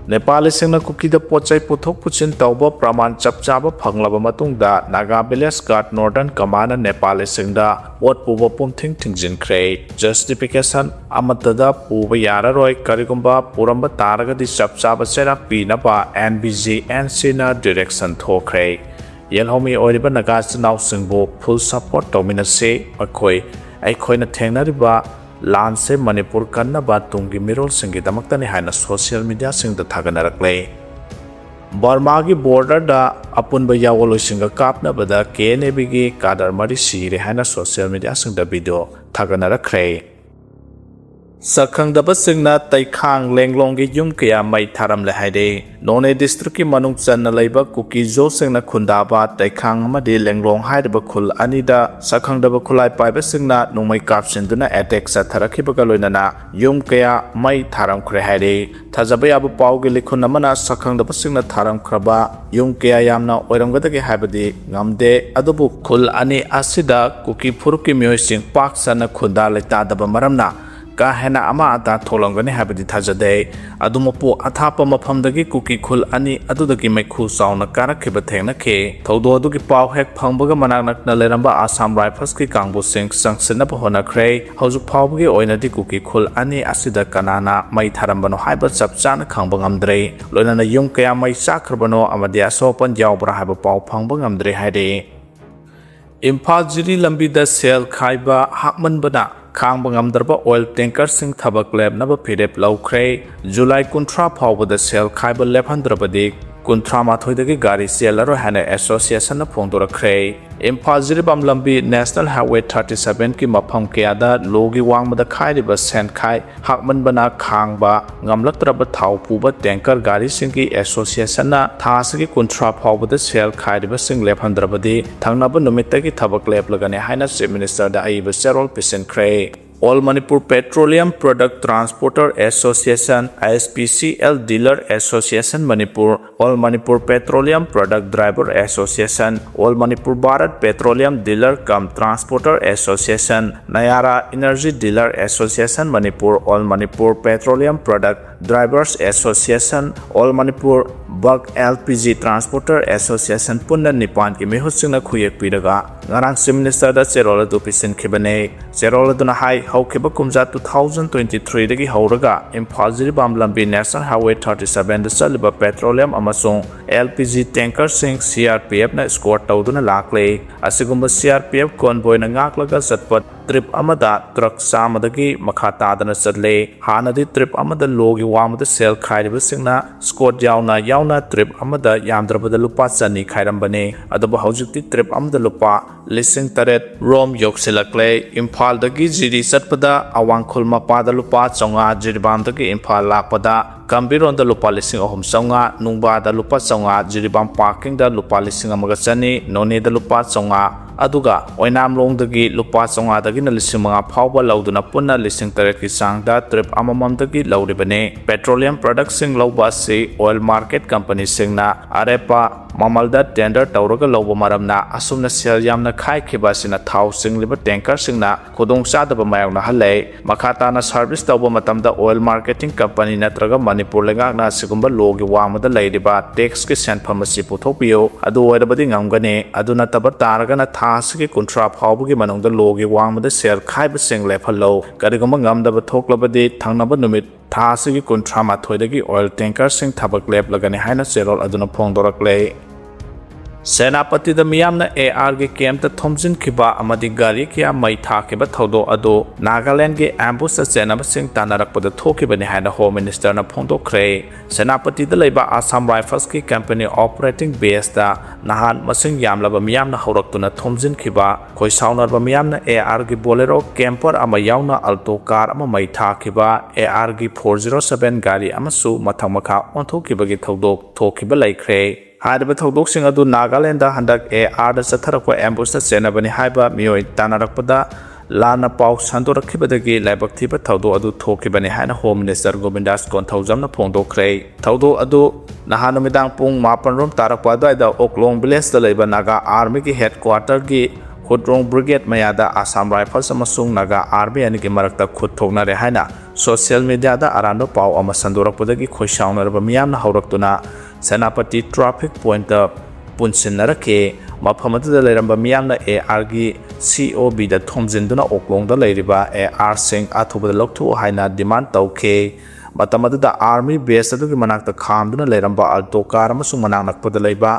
Nepalisingna Kukida pochai puthok puchin tauba praman chapchaba phanglaba matungda Naga Village Guard Northern Command Nepalisingda what puba pumthing tingjin kray justification amatada puba yararoi karigumba puramba taragadi chapchaba sera pinaba NBG NCna direction thokray Yelhomi oriba Naga now singbo full support dominance aikoina thengnariba Lanse Manipur Kapnabada tungi mirol singi damaktani haina social media singda thaganarakle Burma gi border da apunba yawolo singa Kapnabada KNB gi kadar mari sire haina social media singda video thaganarakre Sakhangdaba singna taikhang lenglong gi yum kya mai tharam le haide None district ki manung channa leiba Kuki jo singna khundaba taikhang amadi lenglong haidaba khul anida sakhangdaba khulai paiba singna nungmai kapsinduna attack sa tharakibaga loinana yum kya mai tharam khre haide thajaba yabu pawgi likhun amana sakhangdaba singna tharam khraba yum kya yamna oiramgadagi haibadi ngamde adubu khul ani asida Kuki phuruki miyoi sing pak sana khunda leita daba maramna Kahena ama ata tholongani habidi thajade adumopo athapa mafamdagi Kuki khul ani adudagi maikhu sauna karakhiba thengna khe thodo adugi paw hek phangbaga manakna leramba Assam Rifles ki kangbu sing sangsina bahona khre haujuk phawbagi oinadi Kuki khul ani asida kanana mai tharambano haiba chapchana khangba ngamdre loinana yum kaya mai sakhrbano amadi asopan yawbra haiba paw phangba ngamdre haide Imphal jiri lambida sel khaiba hakmanbana Khang bangamdarba oil tanker sing thabak lab naba phirep laukre July kuntra phawbada sel khaiba lephandrabadi kuntra mathoidagi Gari selaro hana association na phongdorakre Imphal jiribam lambi National Highway 37 ki mafam kayada logi wangmada khairiba sen khai hakmanbana khangba ngamlaktraba thau puba tanker Gari singki association na thasagi kuntra phawbada sel khairiba sing lephandrabadi thangnaba numittagi thabak leplagani haina chief minister da aiba serol pisen kre All Manipur Petroleum Product Transporter Association ISPCL Dealer Association Manipur All Manipur Petroleum Product Driver Association All Manipur Bharat Petroleum Dealer cum Transporter Association Nayara Energy Dealer Association Manipur All Manipur Petroleum Product Drivers Association All Manipur Bug LPG Transporter Association Punna Nipan ki mihusingna khuyek piraga ngarang Chief Minister da Cherola du pisin khibane Cherola duna hai haukiba kumja 2023 dagi hauraga Imphal jiribam lambi National Highway 37 da chaliba petroleum amasung LPG tanker sing CRPF na escort tawduna lakle asigumba CRPF convoy na ngaklaga satpat trip amada truck samadagi makha tadana chatle hanadi trip amada logi wamada sel khairiba singna escort yauna trip amada yamdrabada lupa chani khairambane adabu haujikti trip amada lupa lising taret rom yoksilakle Imphal dagi jiri satpada awangkhul mapada lupa chonga jiribam dagi Imphal lakpada Kambiron da lupa lising ahum chonga nungba da lupa chonga jiribam parking da lupa lising amaga chani noni da lupa chonga aduga oinamlong dagi lupa chonga dagi na lising mga phawba lauduna punna lising taret ki sangda trip amamam dagi lauribane petroleum products sing lauba se oil market company sing na arepa mamalda tender tawraga lauba maramna asumna sel yamna khai khiba sina thau sing liba tanker sing na khudong sadaba mayawna halai makhata na service tawba matamda oil marketing company natraga Manipur lengakna sigumba logi wamada leiriba tax ki senpham asi puthokpiyo adu oirabadi ngamgane aduna tabar taragana thasigi kuntra phawbugi manungda logi wamada share khaiba sing lephallo karigumba ngamdaba thoklabadi thangnaba numit thasigi kuntra mathoidagi oil tanker sing thabak leplagani haina serol aduna phongdorakle Senapati da miyamna AR ge camp ta thomjin khiba amadi Gari kya mai thakiba thodo ado Nagaland ge ambush chenba sing tanarakpada thokibani haina Home Minister na phongdokre Senapati da leiba Assam Rifles ki company operating base da nahan masing yamlaba miyamna horaktuna thomjin khiba khoi saunarba miyamna AR ge bolero camper ama yauna alto car ama mai thakiba AR ge 407 Gari amasu mathang makha onthokiba ge thodok thokiba laikre Haiba Todok adu Nagaland handak AR da Satharakwa ambush da chenabani haiba mioi tanarakpada Lana Pau Sandorakibadagi Labak Tiba Taudo adu Tokibani Hana Home Minister Govindas Konthaujam na Phongdokre Taudo adu Nahanumidang Pung Mapan Rom Tarakpada da Oklong Village da Leiba Naga Army ki headquarter gi Khudrong Brigade Mayada Assam Rifles amasung Naga Army ani ki marakta khud thoknare haina social media da arando pau ama sandorakpadagi khoisaunaraba miyamna hauraktuna Senapati traffic point da punsinarake mafam aduda leiramba miyamna AR gi COB da thomjinduna oklong da leiriba AR sing athubada loktu haina demand tauke matam aduda army base adugi manakta khamduna leiramba alto car amasung manak nakpada leiba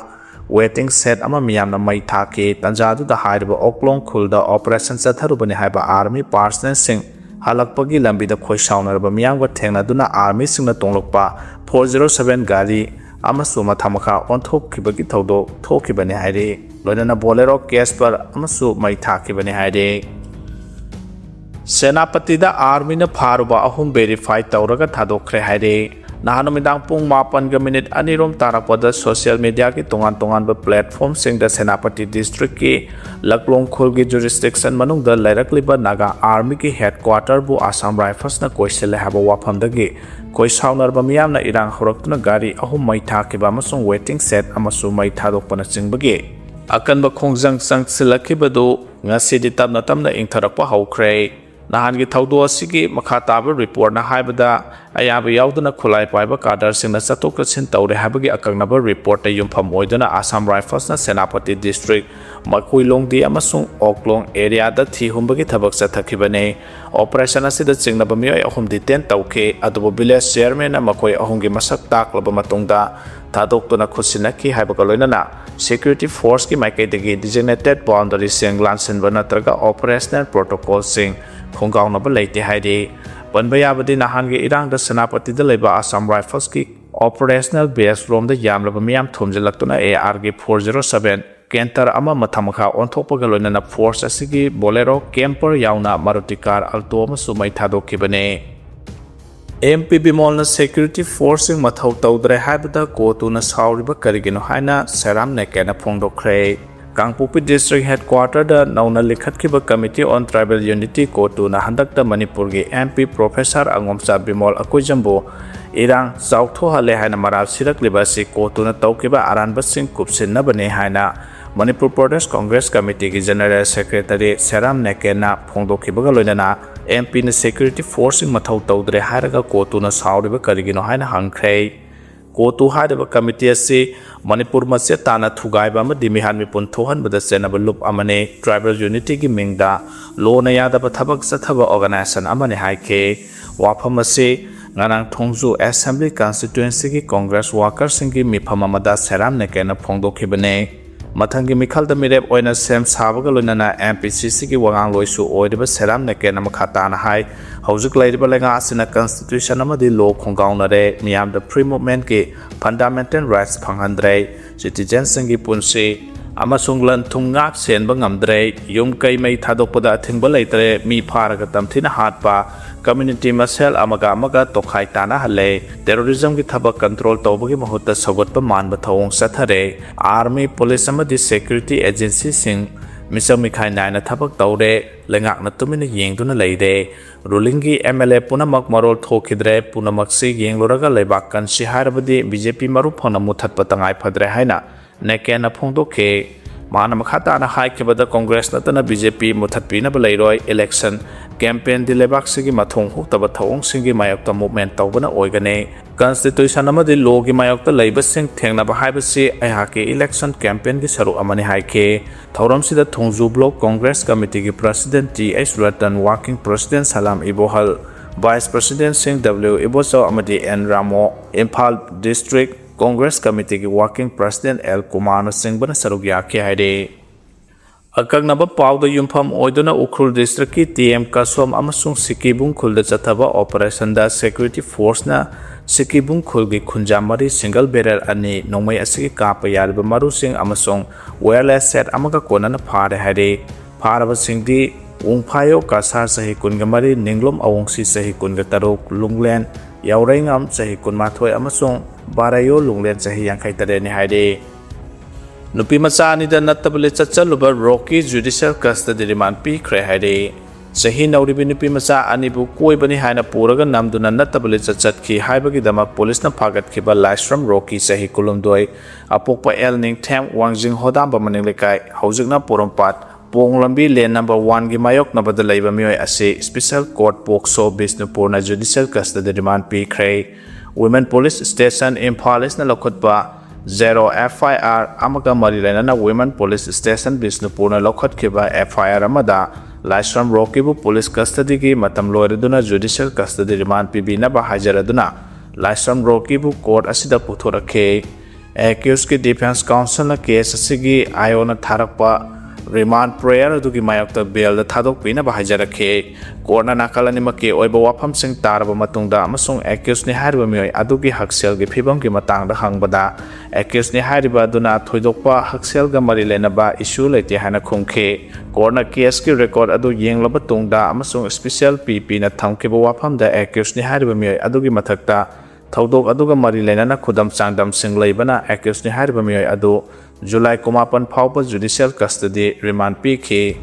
waiting set ama miyamna mai thake tanjadu da haiba oklong khul da operation chatharubani haiba army personnel sing halakpagi lambi da khoisaunaraba miyamga thengnaduna army singna tonglokpa 407 Gari amasu mathamakha onthokkhibagi thodok thokhibani haire loinana bolero Casper amasu mai thakibani haire Senapati da army na pharuba ahum verify tawraga thadokkhre haire nahanumidang pung 8 anirom tarakpada social media ki tongan ba platform singda Senapati district ki laklong khul ki jurisdiction manung da lairakliba Naga army ki headquarter bu Assam Rifles na koisele haba wafam dagi koisaunar ba miyam na irang horaktuna Gari ahum mai thakiba amasung waiting set amasu mai thadokpana chingbagi akan ba khongjang sangsilakibadu ngasidi tamna ingtharakpa houkhre nahan gi thaudo asigi makha taba report na haibada ayaba yauduna khulai paiba kadar singna chatok chin tawre habagi akagnaba report ta yumpham oiduna Assam Rifles na Senapati district makuilongdi amasung oklong area da thi humbagi thabak chathakibane operation asida chingnaba miyoi ahum detain tawke adubo village chairman na makoi ahumgi masak taklaba matungda thadokuna khusinaki haibaga loinana security force ki maikaidagi designated boundary sing lansinba natraga operational protocol sing khongaunaba leite haide panbayabadi nahange irangda Senapati da leba Assam Rifles ki operational base rom da yamlaba miyam thumjalaktuna AR gi 407 Kentar ama mathamakha onthokpaga loinana force asigi bolero camper yauna Maruti car alto amasu mai thadokibane MP Bimol na security forcing mathau tawdre haibada kotuna sauriba karigino haina seram nekena phongdokhre Kangpupi district headquarter da nauna likhatkiba committee on tribal unity kotuna handakta Manipur gi MP Professor Angomsa Bimol akujambo irang sauktho hale haina maral sirakliba si kotuna tawkiba aranba sing kupsinna bane haina Manipur Pradesh Congress Committee ki General Secretary Seram Nekena phongdokhibaga loinana MP na security forcing mathau tawdre hairaga kotuna sauriba karigino haina hangkhre kotu haidaba committee asi Manipur masya tana thugaiba ama dimihan mipun thohan bada senaba lup amane tribal unity gi mingda lona yadaba thabak sathaba organization amane haike wafam asi nganang thongju assembly constituency gi congress workers singi mifam amada seram nekena phongdokhibane mathangi mikhalda mirep oina sem sabaga loinana MPCC gi wangang loisu oidaba seram nekena makhata na hai haujuk lairiba lenga asina constitution amadi law khongaunare miyam the free movement ki fundamental rights phanghandre citizen singi punsi amasung lan thungak senba ngamdre yum kai mai thadokpada thingba leitre mi pharaga tamthina hatpa community masel amaga tokhai tana hale terrorism ki thaba control tawbagi mahutta sogotpa manba thawong sathare army police amadi security agency sing misam mikhai naina thabak tawre lengak na tumina yengduna leide ruling gi MLA punamak marol thokhidre punamak si yengloraga lebak kan si harabadi BJP maru phona muthat patangai phadre haina nekena phongdokhe mana makhata na haikebada congress natana BJP muthat pina balairoi election campaign di lebak sigi mathong huktaba thawong singi mayakta movement tawbana oigane constitution amadi law gi mayakta leiba sing thengna ba haibasi aihake election campaign gi saru amani haike thoram sida thongju block congress committee gi president TH Ratan working president Salam Ibohal vice president Singh W Iboso amadi N Ramo Imphal district Congress Committee ki working president L Kumar Singh bana sarugya ke haide akagnaba pawda yumpham oiduna Ukhrul district ki TM Kasom amasung Sikibung khulda chathaba operation da security force na Sikibung khul gi khunjamari single barrel ani nongmai asigi kapa yarba maru sing amasung wireless set amaga konana phare haide pharaba singdi ungphayo kasar sahi kungamari ninglom awongsi sahi kunga taruk lunglen yaurengam sahi kunmathoi amasung barayo lunglen sahi yangkai tare ni haide nupi macha ni da natabale chachaluba Rocky judicial custody remand pi khre haide sahi nauribi nupi macha ani bu koi bani haina puraga namduna natabale chachat ki haibagi dama police na phagat khiba Lashram Rocky sahi kulumdoi apokpa el ning them wangjing hodam ba maning lekai haujigna porompat Pong lambi lane number 1 gi mayok na bada laiba miyoy ase Special Court Pokso Bisnupur na Judicial Custody Remand pikre. Women Police Station Imphalis na lokotba 0 FIR amaga marilena na Women Police Station Bisnupur na lokot kiba FIR amada Laisram Rokibu Police Custody gi matam loireduna Judicial Custody Remand pibi na bahajaraduna Laisram Rokibu Court asida puthorake. Accused ki Defense Counsel na case asigi ayo na tharakpa Remand prayer adugi mayokta bail da thadok pina bahajarakhe. Court na nakalani make oiba wafam sing taraba matungda amasung accused ni hariba miyoy adugi haksel gi phibam gi matangda hangbada accused ni hariba aduna thoidokpa haksel ga mari lenaba issue leite hana khungkhe. Court na case ki record adu yenglaba tungda amasung special PP na thamkiba wafam da accused ni hariba miyoy adugi mathakta Thaudok aduga mari lenana khudam changdam sing leibana accused ni hariba miyoy adu July kumapan phawpa judicial custody remand pikhi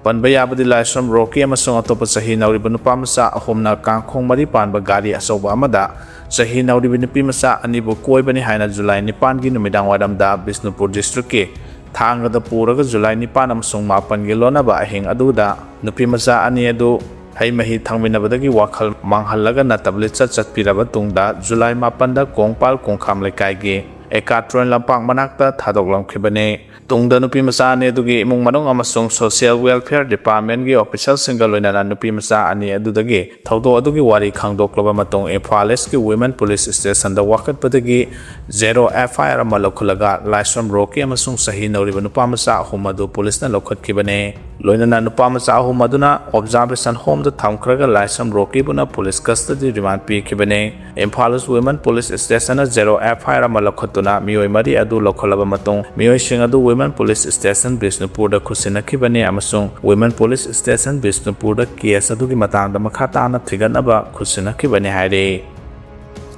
panba yabadi Laisram Roki amasung atopa sahi nauriba nupa masa ahomna kangkhong mari panba gari asoba amada sahi nauriba nupi masa anibu koibani haina July 9 gi numidang wadamda Bisnupur district ki thangada puraga July 9 amasung 8 gi lonaba ahing aduda nupi masa ani adu hai mahi thangminabadagi wakhal manghallaga natabli chatpiraba tungda July 8 da kongpal kongkham lekai gi Ekatron lampang manakta thadok lamkhibane tungda nupi masa ne dugi imung manung amasung Social Welfare Department gi official single loinana nupi masa ani adudagi thaudo adugi wari khangdok loba matung Imphalis ki Women Police Station da wakat padagi 0 FIR amalokhulaga Laisram Roki amasung sahi nauriba nupa masa ahumadu police na lokhat khibane loinana nupa masa ahumaduna observation home da thamkraga Laisram Roki buna police custody remand pi khibane Imphalis Women Police Station na 0 FIR amalokhatuna Miyoi mari adu lokholaba matung miyoi sing adu Women Police Station Bisnupur da khusinakibane amasung Women Police Station Bisnupur da case adu gi matangda makhata na thiganaba khusinakibane haire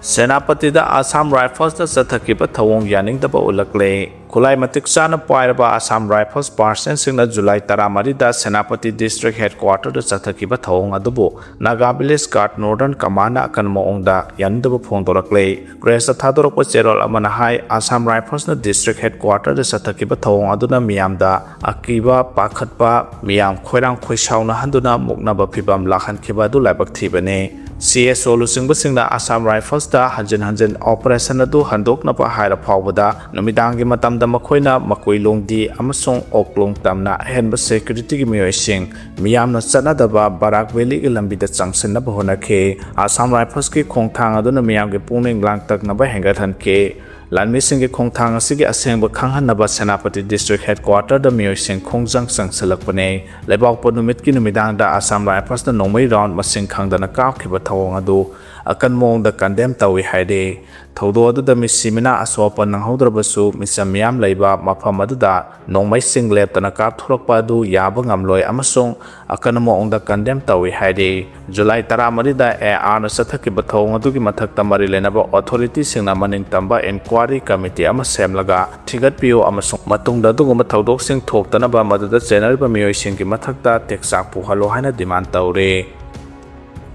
Senapati da Assam Rifles da sathakiba thawong yaning da ba ulakle Khulai matik sana pairaba Assam Rifles Parsen singna July 10 da Senapati District Headquarter da sathakiba thawong adubu Naga Village Guard Northern Command akan moongda yandaba phongdorakle Grace thadorokpa cherol amana hai Assam Rifles na District Headquarter da sathakiba thawong aduna miyamda akiba pakhatpa miyam khoirang khoisauna handuna muknaba phibam lakhan khiba du laibak thibane CSO lusingba singna Assam Rifles da hanjin operation adu handok na pa haira phawbada numidangi matamda makhoina makoilongdi amasong oklong tamna henba security gi miyoi sing miyamna chanadaba Barak Valley gi lambi da changsinna bahona khe Assam Rifles ki khongthang adu na miyam gi pungning langtak na ba hengathan ke Lanmi sing gi khongthang asigi asengba khanghanaba Senapati District Headquarter da miyoi sing khongjang sangsalakpane lebak ponumit ki numidang da Assam Rifles da nongmai round masing khangdana kaakhiba thawong adu akan mong da condemn tawi haide thawdo adu da misimina asopa nanghaudrabasu misam miyam leiba mafam adu da nongmai sing leptana kap thurokpa adu yaba ngamloi amasung akan mong da condemn tawi haide July 10 da AR na sathakiba thawong adu gi mathakta mari lenaba authority singna maning tamba Inquiry Committee ama semlaga thigat piyo amasung matungda duguma thawdok sing thoktanaba maduda chenariba miyoi sing gi mathakta teksak puhalo haina demand tawre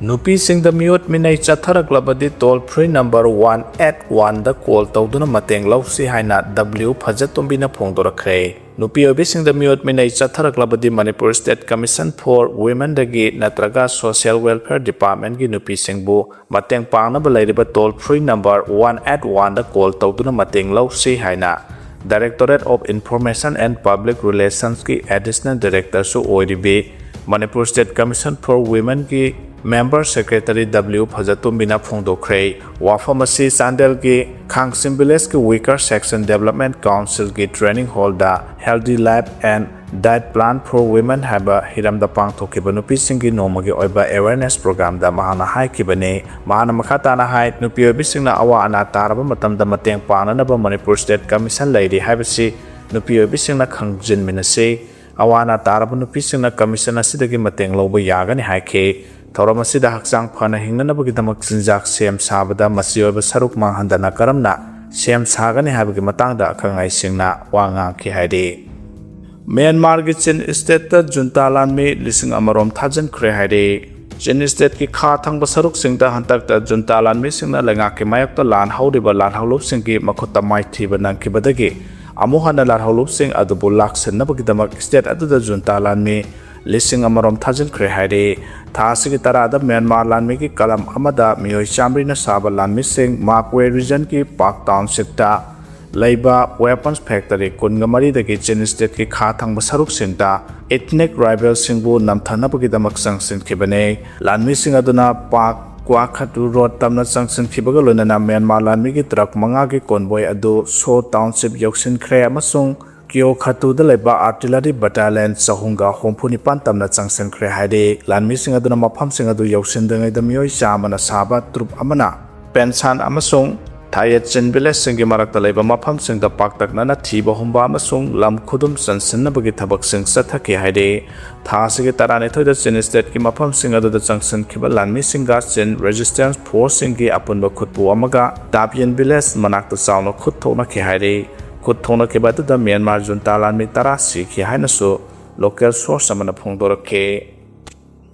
Nupi sing the mute minay chathaраklabadi toll free number 181 da call tawduna mateng lawsi haina W Phajatombi na phongdorakre Nupi obi sing the mute minay chathaраklabadi Manipur State Commission for Women dagi natraga Social Welfare Department gi nupi sing bu mateng pangna ba lairiba toll free number 181 da call tawduna mateng lawsi haina Directorate of Information and Public Relations ki Additional Director su oiribi Manipur State Commission for Women ki Member Secretary W Phajatombi na phongdokre wafamasi Sandel ki Khangsim Village ki Weaker Section Development Council ki Training Hall da Healthy Lab and Diet Plan for Women haba hiramda pangthokiba nupi singi nomagi oiba awareness program da mahana hai kibane mahana makhata na hai nupi obi singna awa ana taraba matamda mateng pangna na ba Manipur State Commission lairi habisi nupi obi singna khangjin minase awana taraba nupi singna commission asidagi mateng loba yagani haike Thoramasida haksang phana hingnanabagi damak sinjak sem sabada masioba saruk manghandana karamna sem sagani habagi matangda akhangai singna wanga ki haide Myanmar gi Chin state ta juntalan me lising amarom thajan khre haide Chin state ki kha thangba saruk singta hantak ta juntalan me singna langa ki mayak ta lan haudiba lan haulo singki makhota mai thiba nang ki badagi ꯑꯃꯨꯛ ꯍꯟꯅ ꯂꯥꯜꯍꯧꯂꯨꯞꯁꯤꯡ ꯑꯗꯨꯕꯨ ꯂꯥꯛꯁꯤꯟꯅꯕꯒꯤꯗꯃꯛ state ꯑꯗꯨꯗ ꯖꯨꯟꯇꯥ ꯂꯥꯟꯃꯤ 1,000 ꯊꯥꯖꯤꯟꯈ꯭ꯔꯦ ꯍꯥꯏꯔꯤ꯫ ꯊꯥ ꯑꯁꯤꯒꯤ 10ꯗ Myanmar ꯂꯥꯟꯃꯤꯒꯤ column ꯑꯃꯗ ꯃꯤꯑꯣꯏ 100ꯅ ꯁꯥꯕ ꯂꯥꯟꯃꯤꯁꯤꯡ ꯃꯥꯛꯋꯦ ꯔꯤꯖꯟꯒꯤ ꯄꯥꯛ ꯇꯥꯎꯟꯁꯤꯞꯇ ꯂꯩꯕ ꯋꯦꯄꯟꯁ ꯐꯦꯛꯇꯔꯤ 12ꯗꯒꯤ ꯆꯤꯟ ꯁ꯭ꯇꯦꯠꯀꯤ ꯈꯥ ꯊꯪꯕ ꯁꯔꯨꯛꯁꯤꯡꯗ ꯏꯊꯅꯤꯛ ꯔꯥꯏꯕꯦꯜꯁꯤꯡꯕꯨ ꯅꯝꯊꯅꯕꯒꯤꯗꯃꯛ ꯆꯪꯁꯤꯟꯈꯤꯕꯅꯤ꯫ ꯂꯥꯟꯃꯤꯁꯤꯡ ꯑꯗꯨꯅ ꯄꯥꯛ ꯀ꯭ꯋꯥꯈꯇꯨ ꯔꯣꯗ ꯇꯝꯅ ꯆꯪꯁꯤꯟꯈꯤꯕꯒ ꯂꯣꯏꯅꯅ ꯃ꯭ꯌꯥꯟꯃꯥꯔ ꯂꯥꯟꯃꯤꯒꯤ ꯇ꯭ꯔꯛ 5ꯒꯤ ꯀꯣꯟꯕꯣꯏ ꯑꯗꯨ ꯁꯣ ꯇꯥꯎꯟꯁꯤꯞ ꯌꯧꯁꯤꯟꯈ꯭ꯔꯦ ꯑꯃꯁꯨꯡ ꯀ꯭ꯌꯣꯈꯇꯨꯗ ꯂꯩꯕ ꯑꯥꯔꯇꯤꯂꯔꯤ ꯕꯠꯇꯥꯂꯤꯌꯟ 269 ꯇꯝꯅ ꯆꯪꯁꯤꯟꯈ꯭ꯔꯦ ꯍꯥꯏꯔꯤ꯫ ꯂꯥꯟꯃꯤꯁꯤꯡ ꯑꯗꯨꯅ ꯃꯐꯝꯁꯤꯡ ꯑꯗꯨ ꯌꯧꯁꯤꯟꯗ꯭ꯔꯤꯉꯩꯗ ꯃꯤꯑꯣꯏ 100ꯅ ꯁꯥꯕ ꯇ꯭ꯔꯨꯞ ꯑꯃꯅ ꯄꯦꯟꯁꯥꯟ ꯑꯃꯁꯨꯡ ꯊꯥꯌꯦꯠꯆꯤꯟ ꯚꯤꯂꯦꯖꯁꯤꯡꯒꯤ ꯃꯔꯛꯇ ꯂꯩꯕ ꯃꯐꯝꯁꯤꯡꯗ ꯄꯥꯛꯇꯛꯅꯅ ꯊꯤꯕ ꯍꯨꯝꯕ ꯑꯃꯁꯨꯡ ꯂꯝ ꯈꯨꯗꯨꯝ ꯆꯟꯁꯤꯟꯅꯕꯒꯤ ꯊꯕꯛꯁꯤꯡ ꯆꯠꯊꯈꯤ ꯍꯥꯏꯔꯤ꯫ ꯊꯥ ꯑꯁꯤꯒꯤ 12ꯗ ꯆꯤꯟ ꯁ꯭ꯇꯦꯠꯀꯤ ꯃꯐꯝꯁꯤꯡ ꯑꯗꯨꯗ ꯆꯪꯁꯤꯟꯈꯤꯕ ꯂꯥꯟꯃꯤꯁꯤꯡꯒ ꯆꯤꯟ ꯔꯦꯖꯤꯁꯇꯦꯟꯁ ꯐꯣꯔꯁꯁꯤꯡꯒꯤ ꯑꯄꯨꯟꯕ ꯈꯨꯠꯄꯨ ꯑꯃꯒ ꯗꯥꯞꯌꯤꯟ ꯚꯤꯂꯦꯖ ꯃꯅꯥꯛꯇ ꯆꯥꯎꯅ ꯈꯨꯠ ꯊꯣꯛꯅꯈꯤ ꯍꯥꯏꯔꯤ꯫ ꯈꯨꯠ ꯊꯣꯛꯅꯈꯤꯕ ꯑꯗꯨꯗ ꯃ꯭ꯌꯥꯟꯃꯥꯔ ꯖꯨꯟꯇꯥ ꯂꯥꯟꯃꯤ 10 ꯁꯤꯈꯤ ꯍꯥꯏꯅꯁꯨ ꯂꯣꯀꯦꯜ ꯁꯣꯔꯁ ꯑꯃꯅ ꯐꯣꯡꯗꯣꯔꯛꯈꯤ꯫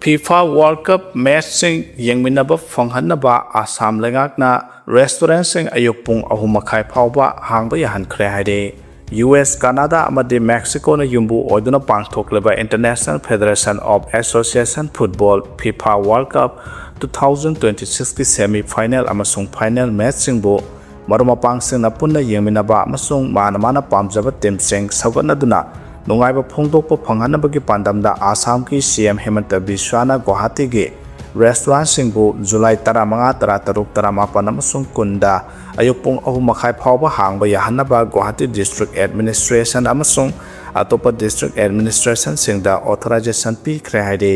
ꯐꯤꯐꯥ ꯋꯥꯔꯜꯗ ꯀꯞ ꯃꯦꯆꯁꯤꯡ ꯌꯦꯡꯃꯤꯟꯅꯕ ꯐꯪꯍꯟꯅꯕ ꯑꯁꯥꯝ ꯂꯩꯉꯥꯛꯅ ꯔꯦꯁꯇꯨꯔꯦꯟꯠꯁꯤꯡ ꯑꯌꯨꯛ ꯄꯨꯡ 3:30 ꯐꯥꯎꯕ ꯍꯥꯡꯕ ꯌꯥꯍꯟꯈ꯭ꯔꯦ ꯍꯥꯏꯔꯤ꯫ ꯌꯨ.ꯑꯦꯁ., ꯀꯅꯥꯗꯥ ꯑꯃꯗꯤ ꯃꯦꯛꯁꯤꯀꯣꯅ ꯌꯨꯝꯕꯨ ꯑꯣꯏꯗꯨꯅ ꯄꯥꯡꯊꯣꯛꯂꯤꯕ international federation of association football (FIFA) world cup 2026ꯀꯤ ꯁꯦꯃꯤ ꯐꯥꯏꯅꯦꯜ ꯑꯃꯁꯨꯡ ꯐꯥꯏꯅꯦꯜ ꯃꯦꯆꯁꯤꯡꯕꯨ ꯃꯔꯨꯞ-ꯃꯄꯥꯡꯁꯤꯡꯅ ꯄꯨꯟꯅ ꯌꯦꯡꯃꯤꯟꯅꯕ ꯑꯃꯁꯨꯡ ꯃꯥꯅ ꯄꯥꯝꯖꯕ ꯇꯤꯝꯁꯤꯡ ꯁꯧꯒꯠꯅꯗꯨꯅ ꯅꯨꯡꯉꯥꯏꯕ ꯐꯣꯡꯗꯣꯛꯄ ꯐꯪꯍꯟꯅꯕꯒꯤ ꯄꯥꯟꯗꯝꯗ ꯑꯁꯥꯝꯒꯤ ꯁꯤ.ꯑꯦꯝ ꯍꯦꯃꯟꯇ ꯕꯤꯁ꯭ꯋꯥꯅ ꯒꯨꯋꯥꯍꯥꯇꯤꯒꯤ ꯔꯦꯁꯇꯨꯔꯦꯟꯠꯁꯤꯡꯕꯨ ꯖꯨꯂꯥꯏ 15, 16, 17 ꯑꯃꯁꯨꯡ 10ꯗ ꯑꯌꯨꯛ ꯄꯨꯡ 3:30 ꯐꯥꯎꯕ ꯍꯥꯡꯕ ꯌꯥꯍꯟꯅꯕ ꯒꯨꯋꯥꯍꯥꯇꯤ ꯗꯤꯁꯇ꯭ꯔꯤꯛ ꯑꯦꯗꯃꯤꯅꯤꯁꯇ꯭ꯔꯦꯁꯟ ꯑꯃꯁꯨꯡ ꯑꯇꯣꯞꯄ ꯗꯤꯁꯇ꯭ꯔꯤꯛ ꯑꯦꯗꯃꯤꯅꯤꯁꯇ꯭ꯔꯦꯁꯟꯁꯤꯡꯗ ꯑꯣꯊꯣꯔꯥꯏꯖꯦꯁꯟ ꯄꯤꯈ꯭ꯔꯦ ꯍꯥꯏꯔꯤ꯫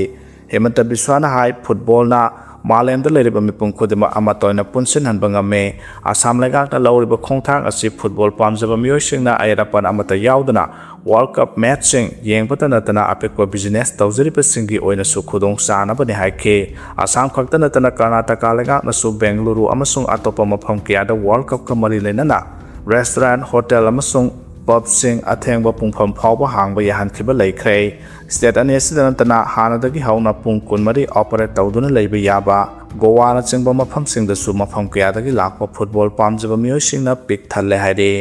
ꯍꯦꯃꯟꯇ ꯕꯤꯁ꯭ꯋꯥꯅ ꯍꯥꯏ ꯐꯨꯠꯕꯣꯜꯅ ꯃꯥꯂꯦꯝꯗ ꯂꯩꯔꯤꯕ ꯃꯤꯄꯨꯝ ꯈꯨꯗꯤꯡꯃꯛ ꯑꯃꯠꯇ ꯑꯣꯏꯅ ꯄꯨꯟꯁꯤꯟꯍꯟꯕ ꯉꯝꯃꯤ꯫ ꯑꯁꯥꯝ ꯂꯩꯉꯥꯛꯅ ꯂꯧꯔꯤꯕ ꯈꯣꯡꯊꯥꯡ ꯑꯁꯤ ꯐꯨꯠꯕꯣꯜ ꯄꯥꯝꯖꯕ ꯃꯤꯑꯣꯏꯁꯤꯡꯅ ꯑꯌꯦꯠ-ꯑꯄꯟ ꯑꯃꯠꯇ ꯌꯥꯎꯗꯅ ꯋꯥꯔꯜꯗ ꯀꯞ ꯃꯦꯆꯁꯤꯡ ꯌꯦꯡꯕꯇ ꯅꯠꯇꯅ ꯑꯄꯤꯛꯄ ꯕꯤꯖꯤꯅꯦꯁ ꯇꯧꯖꯔꯤꯕꯁꯤꯡꯒꯤ ꯑꯣꯏꯅꯁꯨ ꯈꯨꯗꯣꯡꯆꯥꯅꯕꯅꯤ ꯍꯥꯏꯈꯤ꯫ ꯑꯁꯥꯝ ꯈꯛꯇ ꯅꯠꯇꯅ ꯀꯔꯅꯥꯇꯀꯥ ꯂꯩꯉꯥꯛꯅꯁꯨ ꯕꯦꯡꯒꯂꯨꯔꯨ ꯑꯃꯁꯨꯡ ꯑꯇꯣꯞꯄ ꯃꯐꯝ ꯀꯌꯥꯗ ꯋꯥꯔꯜꯗ ꯀꯞꯀ ꯃꯔꯤ ꯂꯩꯅꯅ ꯔꯦꯁꯇꯨꯔꯦꯟꯠ, ꯍꯣꯇꯦꯜ ꯑꯃꯁꯨꯡ ꯄꯕꯁꯤꯡ ꯑꯊꯦꯡꯕ ꯄꯨꯡꯐꯝ ꯐꯥꯎꯕ ꯍꯥꯡꯕ ꯌꯥꯍꯟꯈꯤꯕ ꯂꯩꯈ꯭ꯔꯦ꯫ ꯁ꯭ꯇꯦꯠ ꯑꯅꯤ ꯑꯁꯤꯗ ꯅꯠꯇꯅ ꯍꯥꯟꯅꯗꯒꯤ ꯍꯧꯅ ꯄꯨꯡ 24 ꯑꯣꯄꯔꯦꯠ ꯇꯧꯗꯨꯅ ꯂꯩꯕ ꯌꯥꯕ ꯒꯣꯋꯥꯅꯆꯤꯡꯕ ꯃꯐꯝꯁꯤꯡꯗꯁꯨ ꯃꯐꯝ ꯀꯌꯥꯗꯒꯤ ꯂꯥꯛꯄ ꯐꯨꯠꯕꯣꯜ ꯄꯥꯝꯖꯕ ꯃꯤꯑꯣꯏꯁꯤꯡꯅ ꯄꯤꯛ ꯊꯜꯂꯦ ꯍꯥꯏꯔꯤ꯫